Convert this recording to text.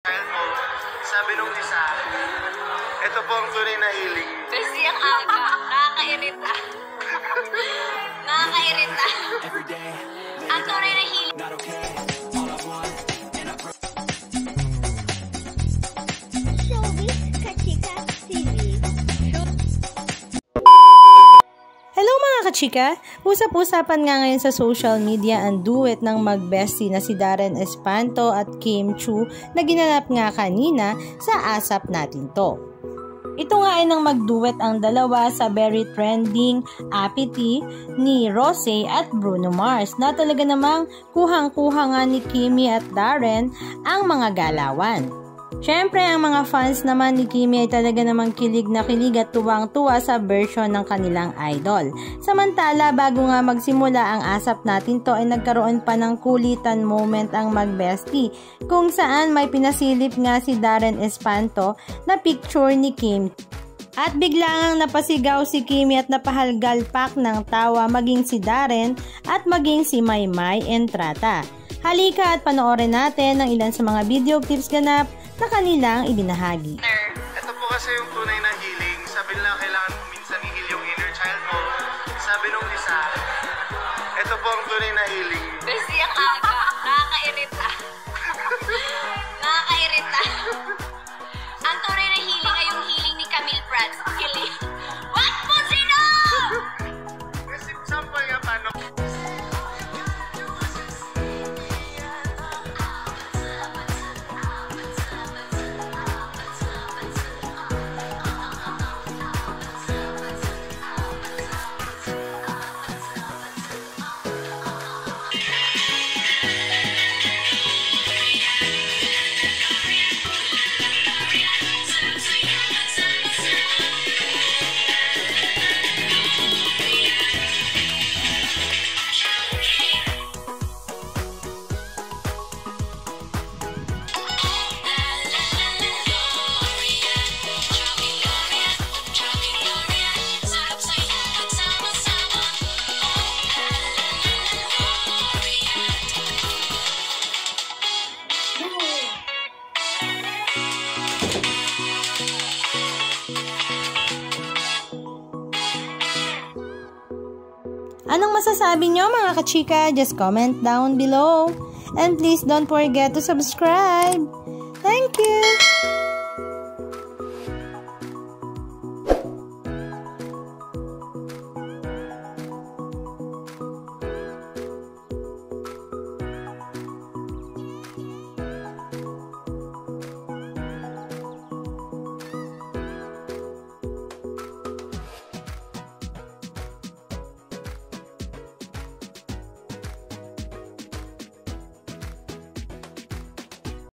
Sabi nung isa, ito po ang tunay na hiling. Kasi ang aga, nakakairita. Nakakairita. Ang tunay na hiling. Hello mga kachika! Usap-usapan nga ngayon sa social media ang duet ng mag-bestie na si Darren Espanto at Kim Chiu na ginanap nga kanina sa ASAP Natin To. Ito nga ay nang mag-duet ang dalawa sa very trending Apity ni Rosé at Bruno Mars na talaga namang kuhang-kuha nga ni Kimi at Darren ang mga galawan. Siyempre, ang mga fans naman ni Kimi ay talaga namang kilig na kilig at tuwang-tuwa sa version ng kanilang idol. Samantala, bago nga magsimula ang ASAP Natin To ay nagkaroon pa ng kulitan moment ang mag-bestie kung saan may pinasilip nga si Darren Espanto na picture ni Kim. At biglang napasigaw si Kimi at napahalgalpak ng tawa maging si Darren at maging si Maymay Entrata. Halika at panoorin natin ang ilan sa mga video clips ganap na kanilang ibinahagi. Ito po kasi yung tunay na healing. Sabi nila kailangan mo minsan i-heal yung inner child mo. Sabi nung isa, ito po ang tunay na healing. Kasi ang aga, nakakairita. Nakakairita. Ang tunay na healing ay yung healing ni Camille Prats. Healing. What po sino? Kasi sample nga paano. Anong masasabi nyo mga kachika? Just comment down below. And please don't forget to subscribe.